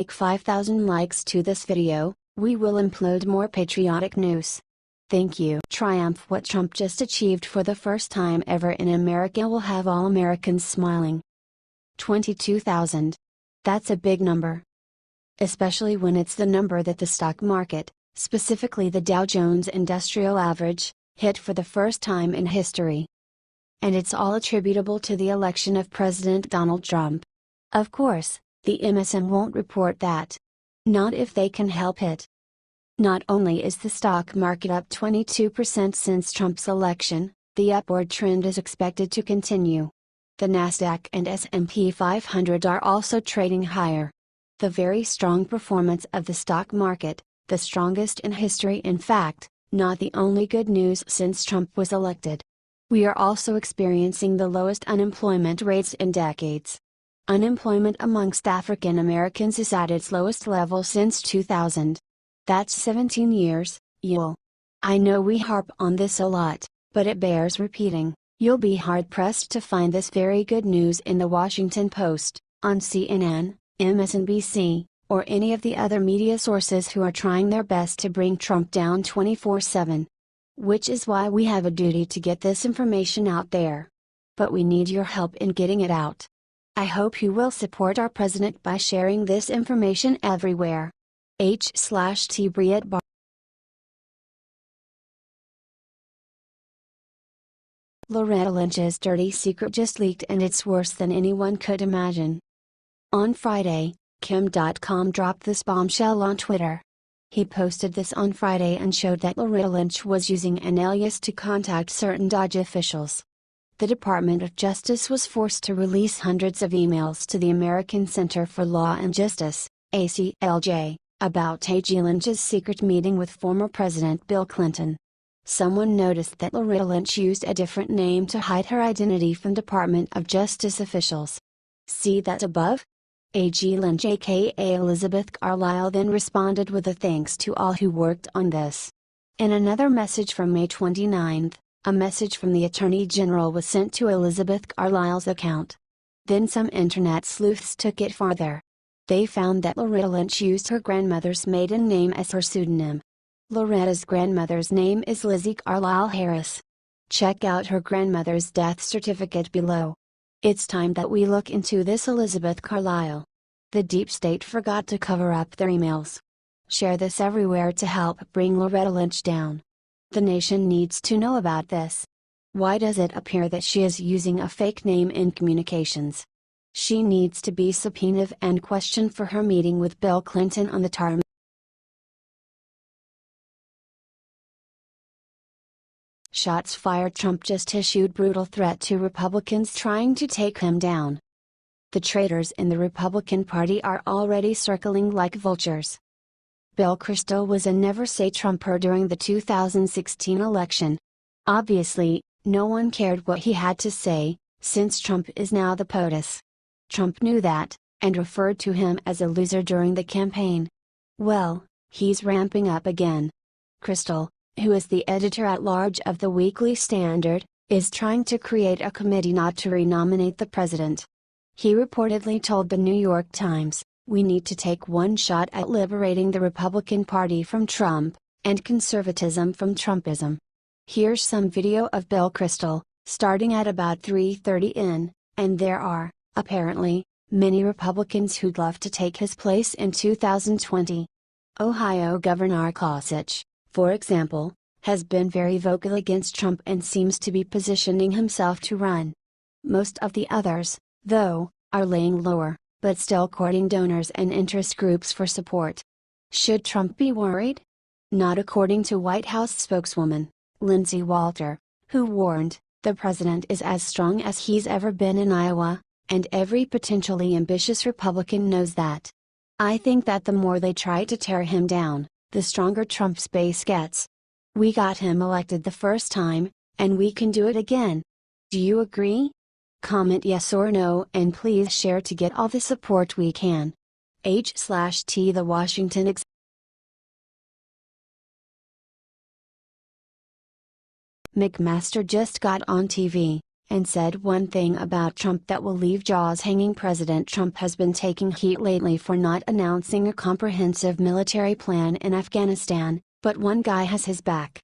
Like 5,000 likes to this video, we will upload more patriotic news. Thank you. Triumph. What Trump just achieved for the first time ever in America will have all Americans smiling. 22,000. That's a big number. Especially when it's the number that the stock market, specifically the Dow Jones Industrial Average, hit for the first time in history. And it's all attributable to the election of President Donald Trump. Of course, the MSM won't report that. Not if they can help it. Not only is the stock market up 22% since Trump's election, the upward trend is expected to continue. The Nasdaq and S&P 500 are also trading higher. The very strong performance of the stock market, the strongest in history, in fact, not the only good news since Trump was elected. We are also experiencing the lowest unemployment rates in decades. Unemployment amongst African Americans is at its lowest level since 2000. That's 17 years, y'all. I know we harp on this a lot, but it bears repeating. You'll be hard-pressed to find this very good news in the Washington Post, on CNN, MSNBC, or any of the other media sources who are trying their best to bring Trump down 24/7. Which is why we have a duty to get this information out there. But we need your help in getting it out. I hope you will support our president by sharing this information everywhere. H/T Briette Bar. Loretta Lynch's dirty secret just leaked, and it's worse than anyone could imagine. On Friday, Kim.com dropped this bombshell on Twitter. He posted this on Friday and showed that Loretta Lynch was using an alias to contact certain DOJ officials. The Department of Justice was forced to release hundreds of emails to the American Center for Law and Justice, ACLJ, about AG Lynch's secret meeting with former President Bill Clinton. Someone noticed that Loretta Lynch used a different name to hide her identity from Department of Justice officials. See that above? AG Lynch aka Elizabeth Carlisle then responded with a thanks to all who worked on this. In another message from May 29, a message from the Attorney General was sent to Elizabeth Carlisle's account. Then some internet sleuths took it farther. They found that Loretta Lynch used her grandmother's maiden name as her pseudonym. Loretta's grandmother's name is Lizzie Carlisle Harris. Check out her grandmother's death certificate below. It's time that we look into this Elizabeth Carlisle. The deep state forgot to cover up their emails. Share this everywhere to help bring Loretta Lynch down. The nation needs to know about this. Why does it appear that she is using a fake name in communications? She needs to be subpoenaed and questioned for her meeting with Bill Clinton on the tarmac. Shots fired. Trump just issued brutal threat to Republicans trying to take him down. The traitors in the Republican Party are already circling like vultures. Bill Kristol was a never-say-Trumper during the 2016 election. Obviously, no one cared what he had to say, since Trump is now the POTUS. Trump knew that, and referred to him as a loser during the campaign. Well, he's ramping up again. Kristol, who is the editor-at-large of the Weekly Standard, is trying to create a committee not to renominate the president. He reportedly told the New York Times, "We need to take one shot at liberating the Republican Party from Trump, and conservatism from Trumpism." Here's some video of Bill Kristol, starting at about 3:30 in, and there are, apparently, many Republicans who'd love to take his place in 2020. Ohio Governor Kasich, for example, has been very vocal against Trump and seems to be positioning himself to run. Most of the others, though, are laying lower, but still courting donors and interest groups for support. Should Trump be worried? Not according to White House spokeswoman, Lindsay Walter, who warned, "The president is as strong as he's ever been in Iowa, and every potentially ambitious Republican knows that. I think that the more they try to tear him down, the stronger Trump's base gets. We got him elected the first time, and we can do it again. Do you agree? Comment yes or no and please share to get all the support we can." H/T The Washington McMaster just got on TV, and said one thing about Trump that will leave jaws hanging. President Trump has been taking heat lately for not announcing a comprehensive military plan in Afghanistan, but one guy has his back.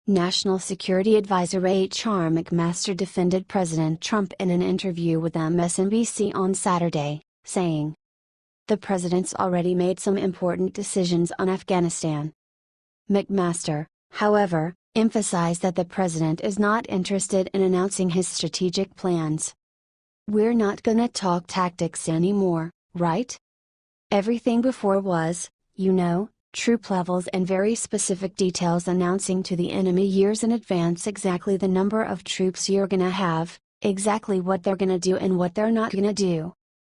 National Security Advisor H.R. McMaster defended President Trump in an interview with MSNBC on Saturday, saying, "The president's already made some important decisions on Afghanistan." McMaster, however, emphasized that the president is not interested in announcing his strategic plans. "We're not gonna talk tactics anymore, right? Everything before was, troop levels and very specific details announcing to the enemy years in advance exactly the number of troops you're gonna have, exactly what they're gonna do and what they're not gonna do.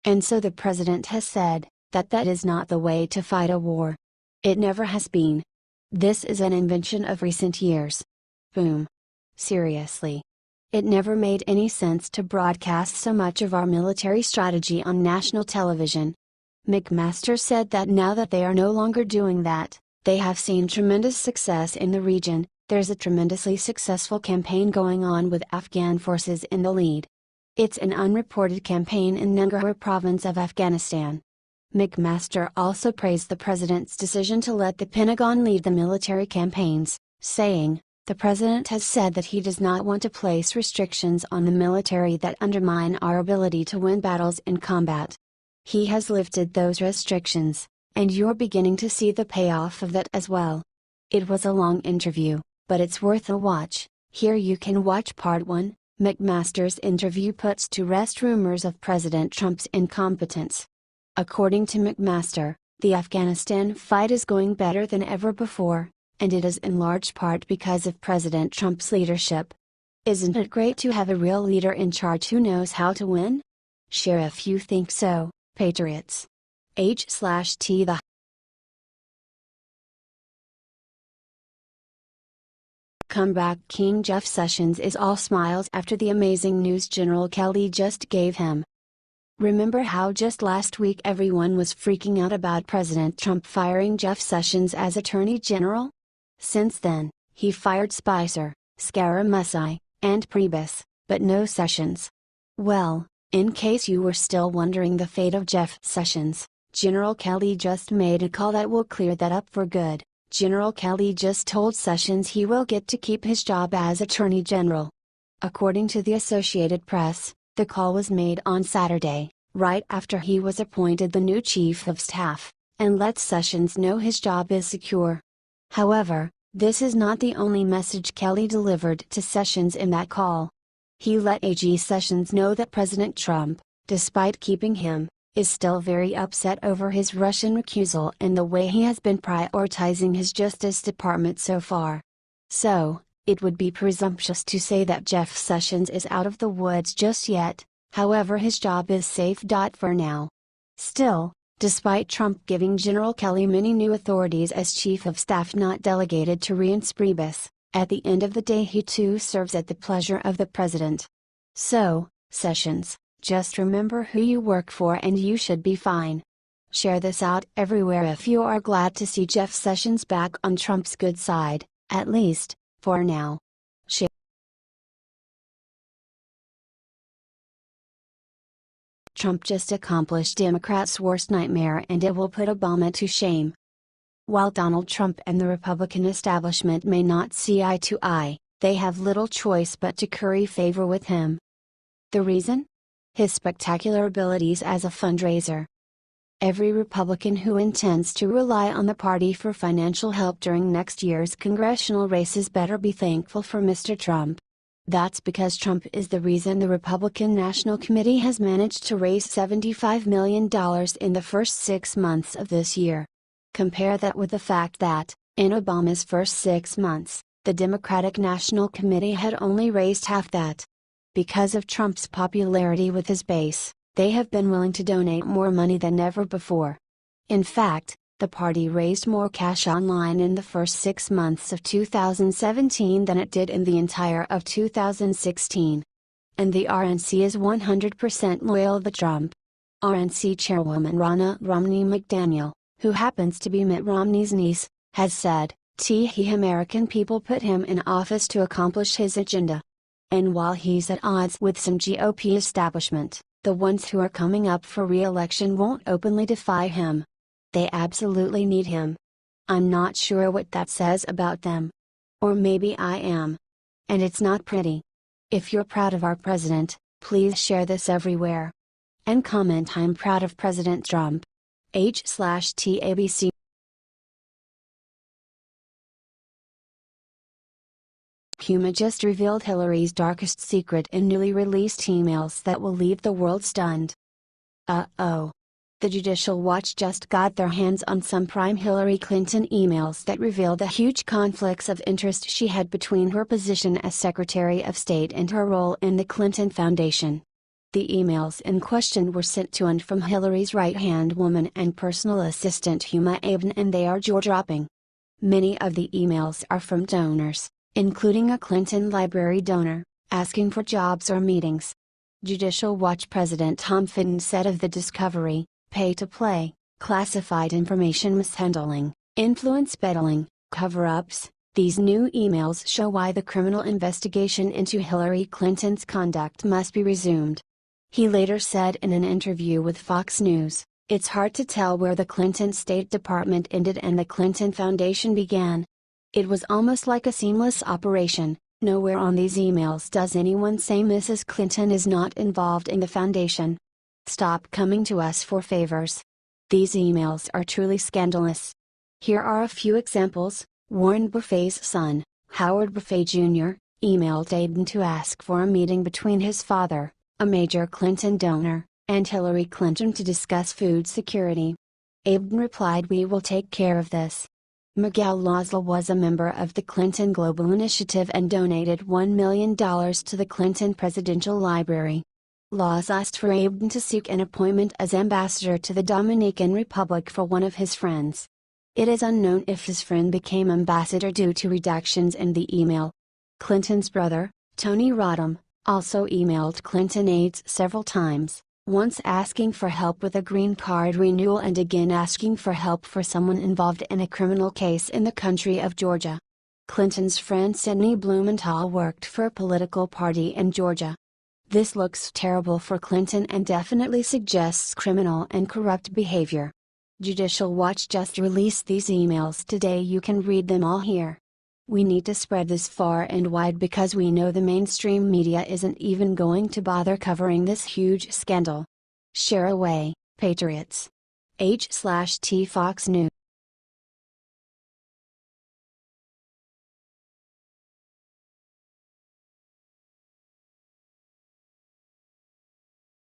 And so the president has said, that is not the way to fight a war. It never has been. This is an invention of recent years." Boom. Seriously. It never made any sense to broadcast so much of our military strategy on national television. McMaster said that now that they are no longer doing that, they have seen tremendous success in the region. There's a tremendously successful campaign going on with Afghan forces in the lead. It's an unreported campaign in Nangarhar province of Afghanistan. McMaster also praised the president's decision to let the Pentagon lead the military campaigns, saying, "The president has said that he does not want to place restrictions on the military that undermine our ability to win battles in combat. He has lifted those restrictions, and you're beginning to see the payoff of that as well." It was a long interview, but it's worth a watch. Here you can watch part 1. McMaster's interview puts to rest rumors of President Trump's incompetence. According to McMaster, the Afghanistan fight is going better than ever before, and it is in large part because of President Trump's leadership. Isn't it great to have a real leader in charge who knows how to win? Share if you think so, Patriots. H/T the Comeback King Jeff Sessions is all smiles after the amazing news General Kelly just gave him. Remember how just last week everyone was freaking out about President Trump firing Jeff Sessions as Attorney General? Since then, he fired Spicer, Scaramucci, and Priebus, but no Sessions. Well, in case you were still wondering the fate of Jeff Sessions, General Kelly just made a call that will clear that up for good. General Kelly just told Sessions he will get to keep his job as Attorney General. According to the Associated Press, the call was made on Saturday, right after he was appointed the new Chief of Staff, and let Sessions know his job is secure. However, this is not the only message Kelly delivered to Sessions in that call. He let AG Sessions know that President Trump, despite keeping him, is still very upset over his Russian recusal and the way he has been prioritizing his Justice Department so far. So, it would be presumptuous to say that Jeff Sessions is out of the woods just yet, however his job is safe. For now. Still, despite Trump giving General Kelly many new authorities as Chief of Staff not delegated to Reince Priebus, at the end of the day he too serves at the pleasure of the President. So, Sessions, just remember who you work for and you should be fine. Share this out everywhere if you are glad to see Jeff Sessions back on Trump's good side, at least, for now. Share. Trump just accomplished Democrats' worst nightmare and it will put Obama to shame. While Donald Trump and the Republican establishment may not see eye to eye, they have little choice but to curry favor with him. The reason? His spectacular abilities as a fundraiser. Every Republican who intends to rely on the party for financial help during next year's congressional races better be thankful for Mr. Trump. That's because Trump is the reason the Republican National Committee has managed to raise $75 million in the first 6 months of this year. Compare that with the fact that, in Obama's first 6 months, the Democratic National Committee had only raised half that. Because of Trump's popularity with his base, they have been willing to donate more money than ever before. In fact, the party raised more cash online in the first 6 months of 2017 than it did in the entire of 2016. And the RNC is 100% loyal to Trump. RNC Chairwoman Ronna Romney McDaniel, who happens to be Mitt Romney's niece, has said, American people put him in office to accomplish his agenda. And while he's at odds with some GOP establishment, the ones who are coming up for re-election won't openly defy him. They absolutely need him. I'm not sure what that says about them. Or maybe I am. And it's not pretty. If you're proud of our president, please share this everywhere. And comment "I'm proud of President Trump." /TABC. Puma just revealed Hillary's darkest secret in newly released emails that will leave the world stunned. Uh-oh. The Judicial Watch just got their hands on some prime Hillary Clinton emails that reveal the huge conflicts of interest she had between her position as Secretary of State and her role in the Clinton Foundation. The emails in question were sent to and from Hillary's right-hand woman and personal assistant Huma Abedin, and they are jaw-dropping. Many of the emails are from donors, including a Clinton library donor, asking for jobs or meetings. Judicial Watch President Huffington said of the discovery, "Pay-to-play, classified information mishandling, influence peddling, cover-ups. These new emails show why the criminal investigation into Hillary Clinton's conduct must be resumed." He later said in an interview with Fox News, "It's hard to tell where the Clinton State Department ended and the Clinton Foundation began. It was almost like a seamless operation. Nowhere on these emails does anyone say Mrs. Clinton is not involved in the foundation. Stop coming to us for favors. These emails are truly scandalous." Here are a few examples. Warren Buffett's son, Howard Buffett Jr., emailed Abedin to ask for a meeting between his father, a major Clinton donor, and Hillary Clinton to discuss food security. Abedin replied, "We will take care of this." Miguel Lozla was a member of the Clinton Global Initiative and donated $1 million to the Clinton Presidential Library. Lozla asked for Abedin to seek an appointment as ambassador to the Dominican Republic for one of his friends. It is unknown if his friend became ambassador due to redactions in the email. Clinton's brother, Tony Rodham, also emailed Clinton aides several times, once asking for help with a green card renewal and again asking for help for someone involved in a criminal case in the country of Georgia. Clinton's friend Sidney Blumenthal worked for a political party in Georgia. This looks terrible for Clinton and definitely suggests criminal and corrupt behavior. Judicial Watch just released these emails today. You can read them all here. We need to spread this far and wide because we know the mainstream media isn't even going to bother covering this huge scandal. Share away, Patriots. /T Fox News